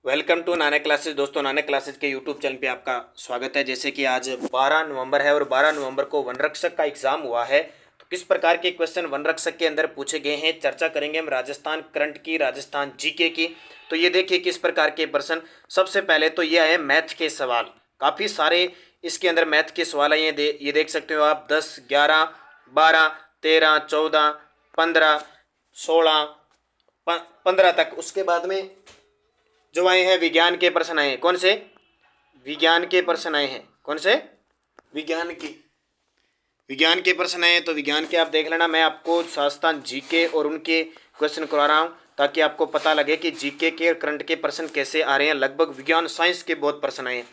Welcome to Nanak classes. दोस्तों, Nanak classes के YouTube channel पे आपका स्वागत है। जैसे कि आज 12 नवंबर है और 12 नवंबर को वन रक्षक का एग्जाम हुआ है, तो किस प्रकार के क्वेश्चन वन रक्षक के अंदर पूछे गए हैं चर्चा करेंगे हम राजस्थान करंट की, राजस्थान जीके की। तो ये देखिए किस प्रकार के प्रश्न। सबसे पहले तो ये आए मैथ के सवाल, काफ़ी सारे इसके अंदर मैथ के सवाल आए हैं। ये देख सकते हो आप 10, 11, 12, 13, 14, 15, 16, 15 तक। उसके बाद में जो आए हैं विज्ञान के प्रश्न आए हैं। कौन से? विज्ञान के प्रश्न आए हैं। कौन से? विज्ञान के प्रश्न आए हैं। तो विज्ञान के आप देख लेना। मैं आपको राजस्थान जीके और उनके क्वेश्चन करवा रहा हूँ ताकि आपको पता लगे कि जीके के और करंट के प्रश्न कैसे आ रहे हैं। लगभग विज्ञान साइंस के बहुत प्रश्न आए हैं।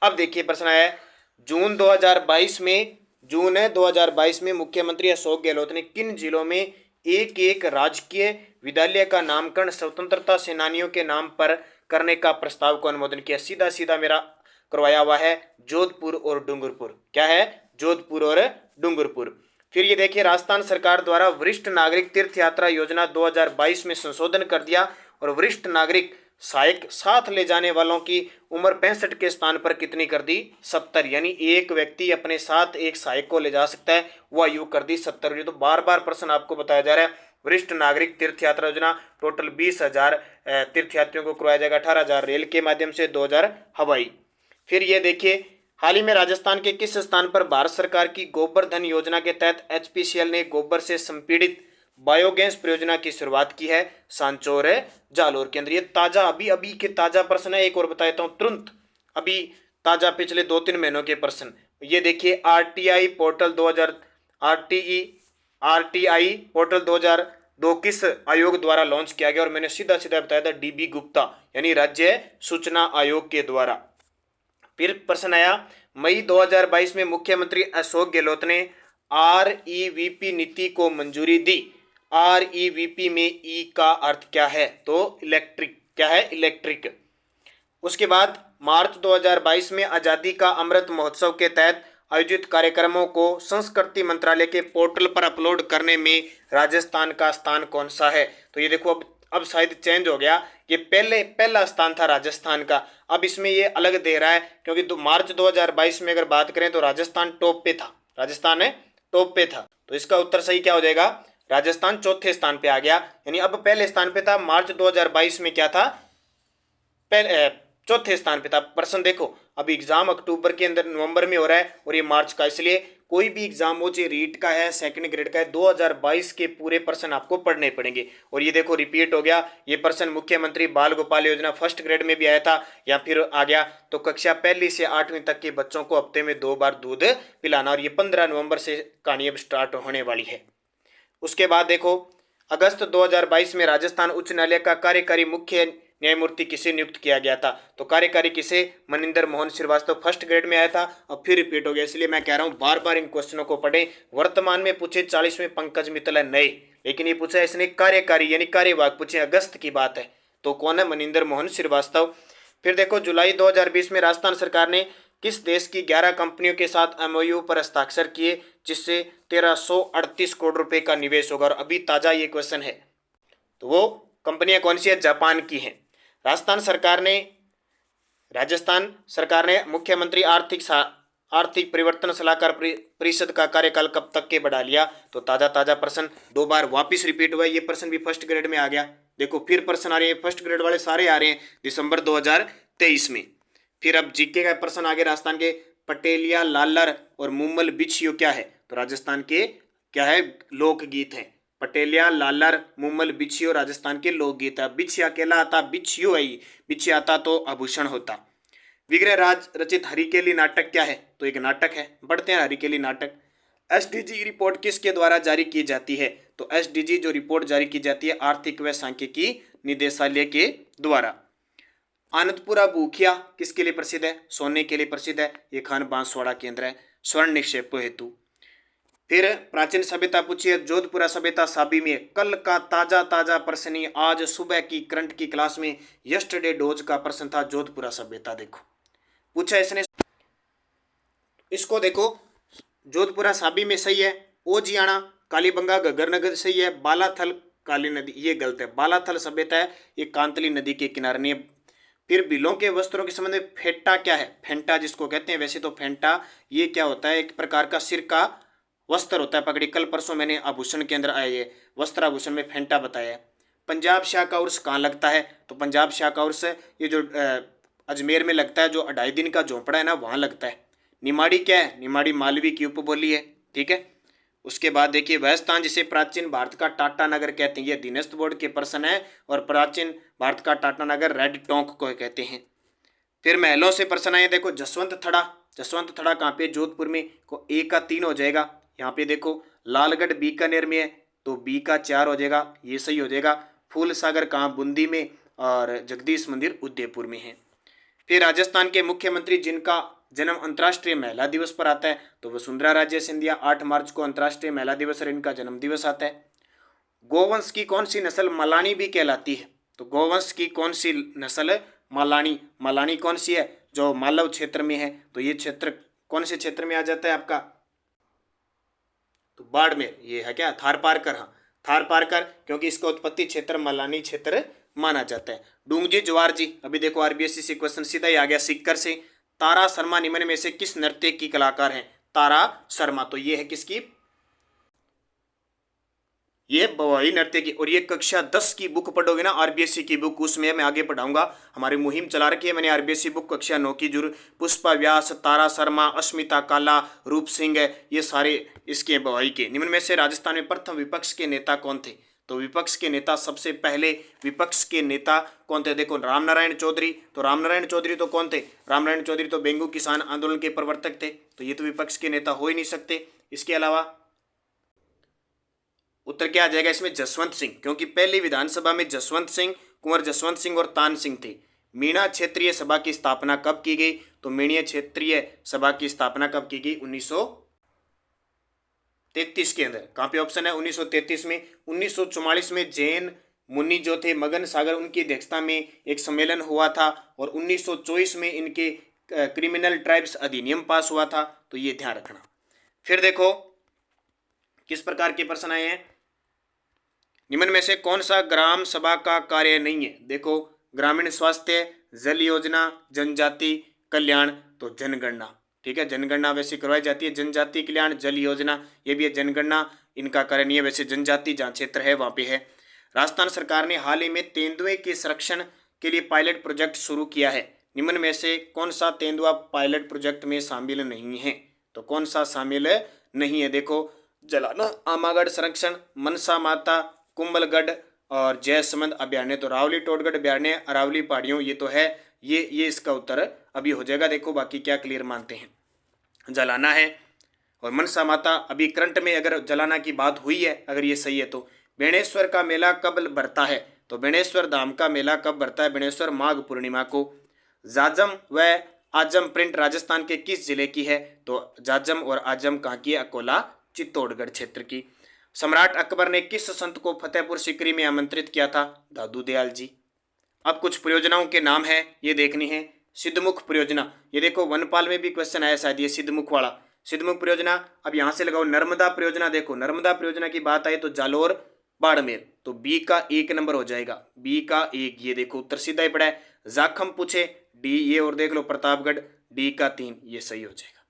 अब देखिए प्रश्न आया है, जून है 2022 में मुख्यमंत्री अशोक गहलोत ने किन जिलों में एक एक राजकीय विद्यालय का नामकरण स्वतंत्रता सेनानियों के नाम पर करने का प्रस्ताव को अनुमोदन किया? सीधा सीधा मेरा करवाया हुआ है जोधपुर और डूंगरपुर। क्या है? जोधपुर और डूंगरपुर। फिर ये देखिए राजस्थान सरकार द्वारा वरिष्ठ नागरिक तीर्थ यात्रा योजना 2022 में संशोधन कर दिया और वरिष्ठ नागरिक सहायक साथ ले जाने वालों की उम्र 65 के स्थान पर कितनी कर दी? 70। यानी एक व्यक्ति अपने साथ एक सहायक को ले जा सकता है, वो आयु कर दी 70। ये तो बार बार प्रश्न आपको बताया जा रहा है। वरिष्ठ नागरिक तीर्थ यात्रा योजना टोटल 20,000 तीर्थयात्रियों को करवाया जाएगा, 18,000 रेल के माध्यम से, 2,000 हवाई। फिर ये देखिए हाल ही में राजस्थान के किस स्थान पर भारत सरकार की गोबर धन योजना के तहत एचपीसीएल ने गोबर से संपीड़ित बायोगैस परियोजना की शुरुआत की है? सांचौर है जालोर के अंदर। ये ताजा अभी अभी के ताजा प्रश्न है। एक और बताता हूँ तुरंत, अभी ताजा पिछले 2-3 महीनों के प्रश्न। ये देखिए आरटीआई पोर्टल 2002 किस आयोग द्वारा लॉन्च किया गया? और मैंने सीधा सीधा बताया था डीबी गुप्ता यानी राज्य सूचना आयोग के द्वारा। फिर प्रश्न आया, मई 2022 में मुख्यमंत्री अशोक गहलोत ने आरईवीपी नीति को मंजूरी दी। आरईवीपी में ई का अर्थ क्या है? तो इलेक्ट्रिक। क्या है? इलेक्ट्रिक। उसके बाद मार्च 2022 में आज़ादी का अमृत महोत्सव के तहत आयोजित कार्यक्रमों को संस्कृति मंत्रालय के पोर्टल पर अपलोड करने में राजस्थान का स्थान कौन सा है? तो ये देखो अब शायद चेंज हो गया। ये पहला स्थान था राजस्थान का, अब इसमें ये अलग दे रहा है क्योंकि मार्च 2022 में अगर बात करें तो राजस्थान टॉप पे था। राजस्थान है टॉप पे था, तो इसका उत्तर सही क्या हो जाएगा? राजस्थान चौथे स्थान पे आ गया। यानी अब पहले स्थान पे था, मार्च 2022 में क्या था? पहले चौथे स्थान पे था। प्रश्न देखो अभी एग्जाम अक्टूबर के अंदर नवंबर में हो रहा है और ये मार्च का, इसलिए कोई भी एग्जाम हो चाहे रीट का है, सेकंड ग्रेड का है, 2022 के पूरे प्रश्न आपको पढ़ने पड़ेंगे। और ये देखो रिपीट हो गया ये प्रश्न। मुख्यमंत्री बाल गोपाल योजना फर्स्ट ग्रेड में भी आया था या फिर आ गया। तो कक्षा 1 से 8वीं तक के बच्चों को हफ्ते में 2 बार दूध पिलाना, और ये 15 नवंबर से कहानी अब स्टार्ट होने वाली है। उसके बाद देखो अगस्त 2022 में राजस्थान उच्च न्यायालय का कार्यकारी मुख्य न्यायमूर्ति किसे नियुक्त किया गया था? तो कार्यकारी किसे? मनिंदर मोहन श्रीवास्तव। फर्स्ट ग्रेड में आया था, अब फिर रिपीट हो गया, इसलिए मैं कह रहा हूं बार बार इन क्वेश्चनों को पढ़ें। वर्तमान में पूछे 40वें पंकज मित्तल है नए, लेकिन ये पूछा इसने कार्यकारी यानी कार्यवाहक पूछे, अगस्त की बात है। तो कौन है? मनिंदर मोहन श्रीवास्तव। फिर देखो जुलाई 2020 में राजस्थान सरकार ने किस देश की 11 कंपनियों के साथ एमओयू पर हस्ताक्षर किए जिससे 1338 करोड़ रुपए का निवेश होगा? और अभी ताजा ये क्वेश्चन है, तो वो कंपनियां कौन सी है? जापान की हैं। राजस्थान सरकार ने मुख्यमंत्री आर्थिक परिवर्तन सलाहकार परिषद का कार्यकाल कब तक के बढ़ा लिया? तो ताजा ताजा प्रश्न 2 बार वापिस रिपीट हुआ। ये प्रश्न भी फर्स्ट ग्रेड में आ गया। देखो फिर प्रश्न आ रहे हैं, फर्स्ट ग्रेड वाले सारे आ रहे हैं दिसंबर 2023 में। फिर अब जीके का प्रश्न आगे, राजस्थान के पटेलिया लालर और मुम्मल बिछियो क्या है? तो राजस्थान के क्या है? लोकगीत है। पटेलिया लालर मुम्मल बिछियो राजस्थान के लोकगीत है। बिछिया अकेला आता, बिछियो है, बिछिया आता तो आभूषण होता। विग्रह राज रचित हरिकेली नाटक क्या है? तो एक नाटक है। बढ़ते हैं हरिकेली नाटक। एसडीजी रिपोर्ट किसके द्वारा जारी की जाती है? तो एसडीजी जो रिपोर्ट जारी की जाती है आर्थिक व सांख्यिकी निदेशालय के द्वारा। आनंदपुरा बूखिया किसके लिए प्रसिद्ध है? सोने के लिए प्रसिद्ध है। ये खान बांसवाड़ा केंद्र है स्वर्ण निक्षेप हेतु। फिर प्राचीन सभ्यता पूछिए, जोधपुरा सभ्यता साबी में। कल का ताजा ताजा प्रश्न आज सुबह की करंट की क्लास में यस्टरडे डोज का प्रश्न था जोधपुरा सभ्यता। देखो पूछा इसने, इसको देखो जोधपुरा साबी में सही है। ओजियाना कालीबंगा गगरनगर सही है। बालाथल काली नदी ये गलत है। बालाथल सभ्यता है ये कांतली नदी के किनारे नहीं है। फिर बिलों के वस्त्रों के संबंध में फेंटा क्या है? फेंटा जिसको कहते हैं, वैसे तो फेंटा ये क्या होता है? एक प्रकार का सिर का वस्त्र होता है, पगड़ी। कल परसों मैंने आभूषण के अंदर आए ये वस्त्र आभूषण में फेंटा बताया है। पंजाब शाह का उर्स कहाँ लगता है? तो पंजाब शाह का उर्स ये जो अजमेर में लगता है, जो 2.5 दिन का झोंपड़ा है ना, वहाँ लगता है। निमाड़ी क्या है? निमाड़ी मालवी की उपबोली है, ठीक है। उसके बाद देखिए वह स्थान जिसे प्राचीन भारत का टाटा नगर कहते हैं, ये अधीनस्थ बोर्ड के प्रश्न है। और प्राचीन भारत का टाटा नगर रेड टोंक को कहते हैं। फिर महलों से प्रश्न आए, देखो जसवंत थड़ा। जसवंत थड़ा कहाँ पे? जोधपुर में। को ए का 3 हो जाएगा। यहाँ पे देखो लालगढ़ बीकानेर में है, तो बी का 4 हो जाएगा, ये सही हो जाएगा। फूल सागर कहाँ? बूंदी में। और जगदीश मंदिर उदयपुर में है। फिर राजस्थान के मुख्यमंत्री जिनका जन्म अंतर्राष्ट्रीय महिला दिवस पर आता है, तो वसुंधरा राजे सिंधिया। 8 मार्च को अंतर्राष्ट्रीय महिला दिवस और इनका जन्म दिवस आता है। गोवंश की कौन सी नस्ल मलानी भी कहलाती है? तो गोवंश की कौन सी नस्ल? मलानी। मलानी कौन सी है? जो मालव क्षेत्र में है। तो ये क्षेत्र कौन से क्षेत्र में आ जाता है आपका? तो बाड़मेर। ये है क्या? थारपारकर। हाँ, थारपारकर, क्योंकि इसका उत्पत्ति क्षेत्र मलानी क्षेत्र माना जाता है। डूंगजी जवार जी, अभी देखो आरबीएससी से क्वेश्चन सीधा ही आ गया सिक्कर से। तारा शर्मा निम्न में से किस नृत्य की कलाकार हैं? तारा शर्मा, तो ये है किसकी? ये बवाई नृत्य की। और ये कक्षा 10 की बुक पढ़ोगे ना, आरबीएससी की बुक, उसमें मैं आगे पढ़ाऊंगा। हमारी मुहिम चला रखी है मैंने आरबीएससी बुक कक्षा 9 की जरूर। पुष्पा व्यास, तारा शर्मा, अस्मिता काला, रूप सिंह, ये सारे इसके बवाई के। निम्न में से राजस्थान में प्रथम विपक्ष के नेता कौन थे? तो विपक्ष के नेता, सबसे पहले विपक्ष के नेता कौन थे? देखो रामनारायण चौधरी। तो रामनारायण चौधरी तो कौन थे? रामनारायण चौधरी तो बेंगू किसान आंदोलन के प्रवर्तक थे, तो ये तो विपक्ष के नेता हो ही नहीं सकते। इसके अलावा उत्तर क्या आ जाएगा इसमें? जसवंत सिंह, क्योंकि पहली विधानसभा में जसवंत सिंह, कुंवर जसवंत सिंह और तान सिंह थे। मीणा क्षेत्रीय सभा की स्थापना कब की गई? तो मीणा क्षेत्रीय सभा की स्थापना कब की गई? 1933 के अंदर। कहाँ पे ऑप्शन है? 1933 में। 1944 में जैन मुनि जो थे मगन सागर, उनकी अध्यक्षता में एक सम्मेलन हुआ था। और 1924 में इनके क्रिमिनल ट्राइब्स अधिनियम पास हुआ था, तो ये ध्यान रखना। फिर देखो किस प्रकार के प्रश्न आए हैं। निम्न में से कौन सा ग्राम सभा का कार्य नहीं है? देखो ग्रामीण स्वास्थ्य, जल योजना, जनजाति कल्याण, तो जनगणना, ठीक है। जनगणना वैसे करवाई जाती है। जनजाति कल्याण, जल योजना, ये भी है। जनगणना इनका कार्य नहीं है, वैसे जनजाति जहाँ क्षेत्र है वहाँ पे है। राजस्थान सरकार ने हाल ही में तेंदुए के संरक्षण के लिए पायलट प्रोजेक्ट शुरू किया है। निम्न में से कौन सा तेंदुआ पायलट प्रोजेक्ट में शामिल नहीं है? तो कौन सा शामिल नहीं है? देखो जलाना आमागढ़ संरक्षण, मनसा माता, कुंभलगढ़ और जयसमंद अभ्यारण्य। तो रावली टोडगढ़ अभ्यारण्य, अरावली पहाड़ियों, ये तो है। ये इसका उत्तर अभी हो जाएगा। देखो बाकी क्या क्लियर मानते हैं। जलाना है और मनसा माता अभी करंट में अगर जलाना की बात हुई है, अगर ये सही है तो। बेणेश्वर का मेला कब भरता है? तो बेणेश्वर धाम का मेला कब भरता है? बेणेश्वर माघ पूर्णिमा को। जाजम व आजम प्रिंट राजस्थान के किस जिले की है? तो जाजम और आजम कहाँ की है? अकोला चित्तौड़गढ़ क्षेत्र की। सम्राट अकबर ने किस संत को फतेहपुर सीकरी में आमंत्रित किया था? दादू दयाल जी। अब कुछ परियोजनाओं के नाम है, ये देखनी है। सिद्धमुख परियोजना, ये देखो वनपाल में भी क्वेश्चन आया शायद, ये सिद्धमुख वाला। सिद्धमुख परियोजना, अब यहाँ से लगाओ। नर्मदा परियोजना, देखो नर्मदा परियोजना की बात आई तो जालोर बाड़मेर, तो बी का 1 नंबर हो जाएगा। बी का 1, ये देखो उत्तर सीधा ही पड़ा है। जाखम पूछे, डी, ये और देख लो प्रतापगढ़, डी का 3, ये सही हो जाएगा।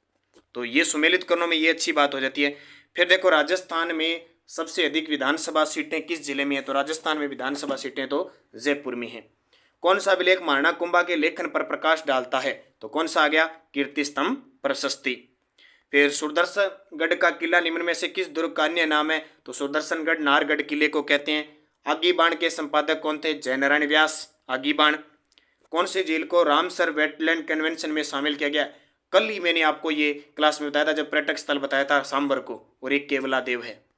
तो ये सुमेलित करने में ये अच्छी बात हो जाती है। फिर देखो राजस्थान में सबसे अधिक विधानसभा सीटें किस जिले में है? तो राजस्थान में विधानसभा सीटें तो जयपुर में है। कौन सा अभिलेख महाराणा कुंभा के लेखन पर प्रकाश डालता है? तो कौन सा आ गया? कीर्ति स्तंभ प्रशस्ति। फिर सुदर्शनगढ़ का किला निम्न में से किस दुर्ग का अन्य नाम है? तो सुदर्शनगढ़ नाहरगढ़ किले को कहते हैं। आगी बाण के संपादक कौन थे? जयनारायण व्यास। आगी बाण। कौन सी झील को रामसर वेटलैंड कन्वेंशन में शामिल किया गया? कल ही मैंने आपको ये क्लास में बताया था जब पर्यटक स्थल बताया था सांबर को, और एक केवला देव है।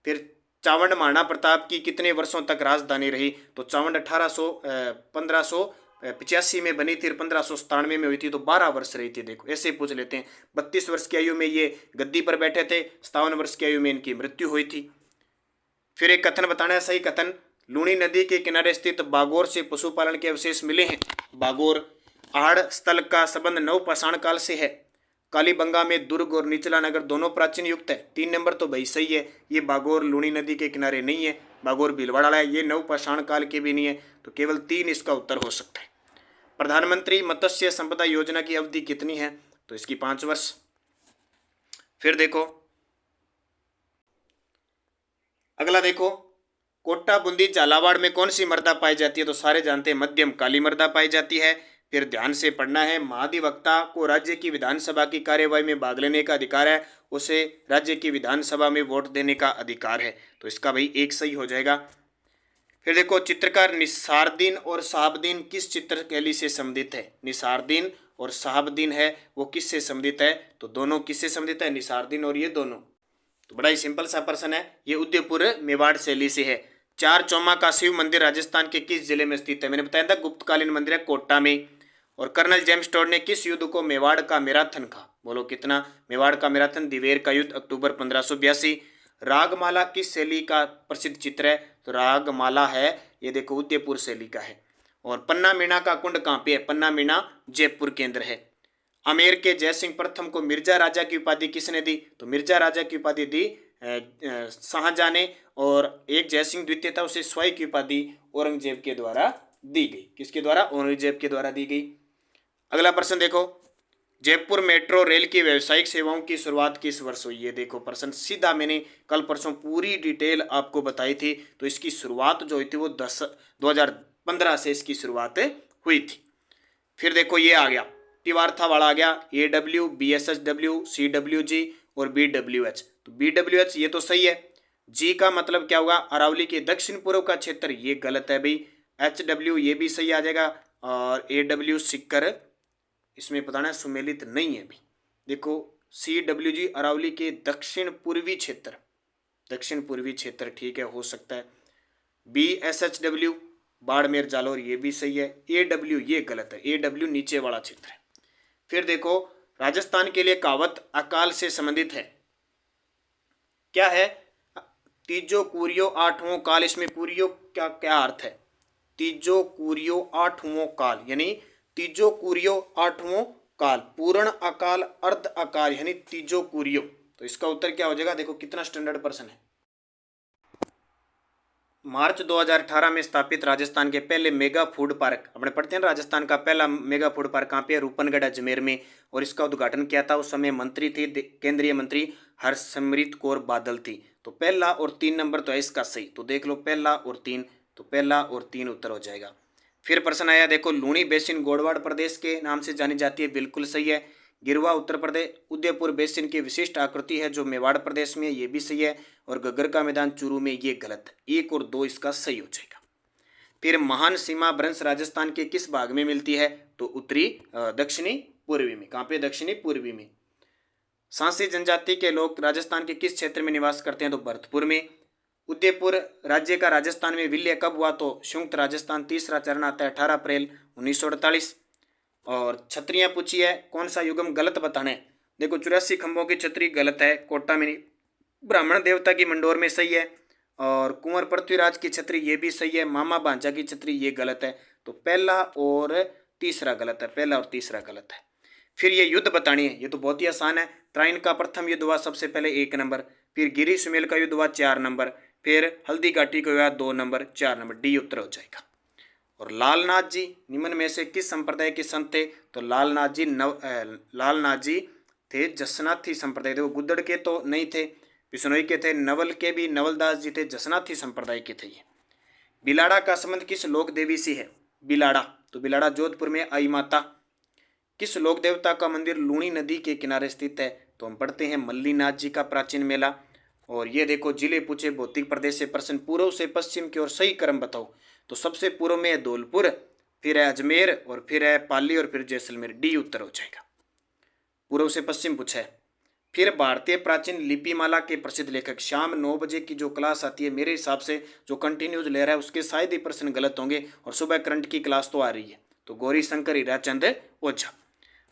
फिर चावंड महाराणा प्रताप की कितने वर्षों तक राजधानी रही? तो चावंड 1585 में बनी थी, 1597 में हुई थी, तो 12 वर्ष रही थी। देखो ऐसे पूछ लेते हैं। 32 वर्ष की आयु में ये गद्दी पर बैठे थे, 57 वर्ष की आयु में इनकी मृत्यु हुई थी। फिर एक कथन बताना है, सही कथन। लूणी नदी के किनारे स्थित बागोर से पशुपालन के अवशेष मिले हैं। बागोर आहड़ स्थल का संबंध नवपाषाण काल से है। कालीबंगा में दुर्ग और निचला नगर दोनों प्राचीन युक्त है। 3 नंबर तो भाई सही है। ये बागोर लूणी नदी के किनारे नहीं है, बागोर भीलवाड़ा है। ये नवपाषाण काल के भी नहीं है, तो केवल 3 इसका उत्तर हो सकता है। प्रधानमंत्री मत्स्य संपदा योजना की अवधि कितनी है? तो इसकी 5 वर्ष। फिर देखो अगला, देखो कोटा, बूंदी, झालावाड़ में कौन सी मृदा पाई जाती है? तो सारे जानते हैं मध्यम काली मृदा पाई जाती है। फिर ध्यान से पढ़ना है, महाधिवक्ता को राज्य की विधानसभा की कार्यवाही में भाग लेने का अधिकार है, उसे राज्य की विधानसभा में वोट देने का अधिकार है। तो इसका भाई एक सही हो जाएगा। फिर देखो चित्रकार निसारदीन और साहबदीन किस चित्रशैली से संबंधित है? निसारदीन और साहबदीन है वो किससे संबंधित है? तो दोनों किससे संबंधित है? निसारदीन और ये दोनों। तो बड़ा ही सिंपल सा प्रश्न है, ये उदयपुर मेवाड़ शैली से है। चार चौमा का शिव मंदिर राजस्थान के किस जिले में स्थित है? मैंने बताया था गुप्तकालीन मंदिर है कोटा में। और कर्नल जेम्स टोड ने किस युद्ध को मेवाड़ का मैराथन कहा? बोलो कितना? मेवाड़ का मैराथन दिवेर का युद्ध, अक्टूबर 1582। रागमाला किस शैली का प्रसिद्ध चित्र है? तो रागमाला है ये देखो उदयपुर शैली का है। और पन्ना मीणा का कुंड कहाँ पे है? पन्ना मीणा जयपुर के अंदर है। आमेर के जयसिंह प्रथम को मिर्जा राजा की उपाधि किसने दी? तो मिर्जा राजा की उपाधि दी शाहजहां ने, और एक जयसिंह द्वितीय था उसे स्वाई की उपाधि औरंगजेब के द्वारा दी गई। किसके द्वारा? औरंगजेब के द्वारा दी गई। अगला प्रश्न देखो, जयपुर मेट्रो रेल की व्यावसायिक सेवाओं की शुरुआत किस वर्ष हुई? ये देखो प्रश्न सीधा मैंने कल परसों पूरी डिटेल आपको बताई थी। तो इसकी शुरुआत जो हुई थी वो 2015 से इसकी शुरुआत हुई थी। फिर देखो ये आ गया टिवारथा वाला आ गया, AW, BSSW, CWG और BWH। तो BWH ये तो सही है। जी का मतलब क्या होगा? अरावली के दक्षिण पूर्व का क्षेत्र, ये गलत है भाई। HW ये भी सही आ जाएगा। और AW सिक्कर, इसमें बताना है सुमेलित नहीं है भी। देखो CWG अरावली के दक्षिण पूर्वी क्षेत्र, दक्षिण पूर्वी क्षेत्र ठीक है, हो सकता है। BSHW बाड़मेर जालोर ये भी सही है। AW ये गलत है, AW नीचे वाला क्षेत्र है। फिर देखो राजस्थान के लिए कहावत अकाल से संबंधित है, क्या है? तीजो कुरियो आठवों काल। इसमें कुरियो क्या क्या अर्थ है? तीजो कुरियो आठवों काल, यानी तीजो कुरियो आठवों काल, पूर्ण अकाल, अर्ध अकाल, यानी तीजो कुरियो। तो इसका उत्तर क्या हो जाएगा? देखो कितना स्टैंडर्ड प्रश्न है। मार्च 2018 में स्थापित राजस्थान के पहले मेगा फूड पार्क, अपने पढ़ते हैं राजस्थान का पहला मेगा फूड पार्क कहाँ पे है? रूपनगढ़ अजमेर में। और इसका उद्घाटन किया था, उस समय मंत्री थी केंद्रीय मंत्री हरसिमरत कौर बादल थी। तो पहला और 3 नंबर तो है इसका सही। तो देख लो पहला और 3, तो पहला और 3 उत्तर हो जाएगा। फिर प्रश्न आया देखो, लूणी बेसिन गोडवाड़ प्रदेश के नाम से जानी जाती है, बिल्कुल सही है। गिरवा उत्तर प्रदेश, उदयपुर बेसिन की विशिष्ट आकृति है जो मेवाड़ प्रदेश में है, ये भी सही है। और गग्गर का मैदान चूरू में, ये गलत है। 1 और 2 इसका सही हो जाएगा। फिर महान सीमा भ्रंश राजस्थान के किस भाग में मिलती है? तो उत्तरी दक्षिणी पूर्वी में। कहाँ पे? दक्षिणी पूर्वी में। सांसी जनजाति के लोग राजस्थान के किस क्षेत्र में निवास करते हैं? तो भरतपुर में। उदयपुर राज्य का राजस्थान में विलय कब हुआ? तो संयुक्त राजस्थान, तीसरा चरण आता है 18 अप्रैल 1948। और छतरियां पूछी है, कौन सा युगम गलत बताना है? देखो 84 खंभों की छतरी गलत है, कोटा में नहीं। ब्राह्मण देवता की मंडोर में सही है। और कुंवर पृथ्वीराज की छतरी ये भी सही है। मामा भांजा की छतरी ये गलत है। तो पहला और तीसरा गलत है, पहला और तीसरा गलत है। फिर ये युद्ध बतानी है, ये तो बहुत ही आसान है। त्राइन का प्रथम युद्ध हुआ सबसे पहले 1 नंबर। फिर गिरी सुमेल का युद्ध हुआ 4 नंबर। फिर हल्दी घाटी का हुआ 2 नंबर, 4 नंबर, डी उत्तर हो जाएगा। और लालनाथ जी निम्न में से किस संप्रदाय के संत थे? तो लालनाथ जी थे जसनाथी संप्रदाय थे। वो गुद्दड़ के तो नहीं थे, बिश्नोई के थे। नवल के भी नवलदास जी थे, जसनाथी संप्रदाय के थे ये। बिलाड़ा का संबंध किस लोक देवी से है? बिलाड़ा, तो बिलाड़ा जोधपुर में आई माता। किस लोक देवता का मंदिर लूणी नदी के किनारे स्थित है? तो हम पढ़ते हैं मल्लीनाथ जी का प्राचीन मेला। और ये देखो जिले पूछे भौतिक प्रदेश से प्रश्न, पूर्व से पश्चिम की ओर सही क्रम बताओ। तो सबसे पूर्व में है धौलपुर, फिर है अजमेर, और फिर है पाली, और फिर जैसलमेर, डी उत्तर हो जाएगा। पूर्व से पश्चिम पूछा है। फिर भारतीय प्राचीन लिपिमाला के प्रसिद्ध लेखक, शाम 9 बजे की जो क्लास आती है मेरे हिसाब से जो कंटिन्यूज ले रहा है उसके शायद ही प्रश्न गलत होंगे, और सुबह करंट की क्लास तो आ रही है। तो गौरी शंकर हीराचंद ओझा।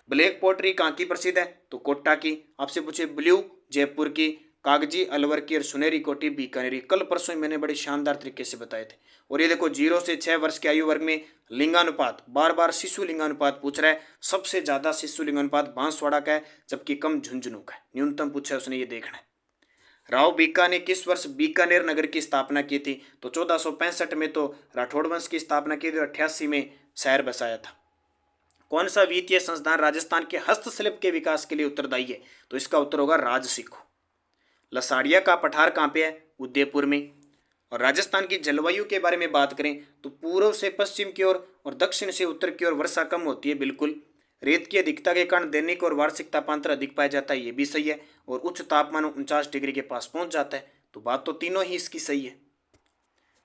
ब्लैक पोट्री कहाँ की प्रसिद्ध है? तो कोटा की। आपसे पूछे ब्लू, जयपुर की। कागजी अलवर की, और सुनहरी कोटी बीकानेरी। कल परसों ही मैंने बड़े शानदार तरीके से बताए थे। और ये देखो 0 से 6 वर्ष के आयु वर्ग में लिंगानुपात, बार बार शिशु लिंगानुपात पूछ रहा है। सबसे ज्यादा शिशु लिंगानुपात बांसवाड़ा का है, जबकि कम झुंझुनू का है। न्यूनतम पूछा है उसने, ये देखना है। राव बीका ने किस वर्ष बीकानेर नगर की स्थापना की थी? तो 1465 में तो राठौड़ वंश की स्थापना की थी, 88 में शहर बसाया था। कौन सा वित्तीय संस्थान राजस्थान के हस्तशिल्प के विकास के लिए उत्तरदायी है? तो इसका उत्तर होगा राजसिको। लसाड़िया का पठार कहाँ पे है? उदयपुर में। और राजस्थान की जलवायु के बारे में बात करें तो पूर्व से पश्चिम की ओर और दक्षिण से उत्तर की ओर वर्षा कम होती है, बिल्कुल। रेत की अधिकता के कारण दैनिक और वार्षिक तापांतर अधिक पाया जाता है, ये भी सही है। और उच्च तापमान 49 डिग्री के पास पहुंच जाता है, तो बात तो तीनों ही इसकी सही है।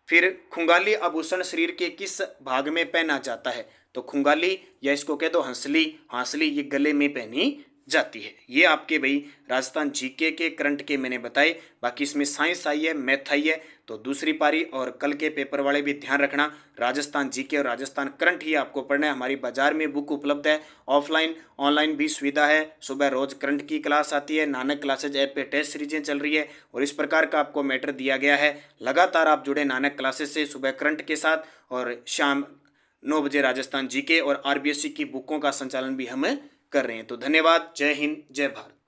फिर खुंगाली आभूषण शरीर के किस भाग में पहना जाता है? तो खुंगाली या इसको कह दो हंसली, हांसली, ये गले में पहनी जाती है। ये आपके भाई राजस्थान जीके के करंट के मैंने बताए। बाकी इसमें साइंस आई है, मैथ आई है, तो दूसरी पारी और कल के पेपर वाले भी ध्यान रखना। राजस्थान जीके और राजस्थान करंट ही आपको पढ़ना है। हमारी बाजार में बुक उपलब्ध है, ऑफलाइन ऑनलाइन भी सुविधा है। सुबह रोज करंट की क्लास आती है, नानक क्लासेज ऐप पे टेस्ट सीरीजें चल रही है और इस प्रकार का आपको मैटर दिया गया है। लगातार आप जुड़े नानक क्लासेस से, सुबह करंट के साथ और शाम 9 बजे राजस्थान जीके और आरबीएससी की बुकों का संचालन भी हम कर रहे हैं। तो धन्यवाद। जय हिंद, जय भारत।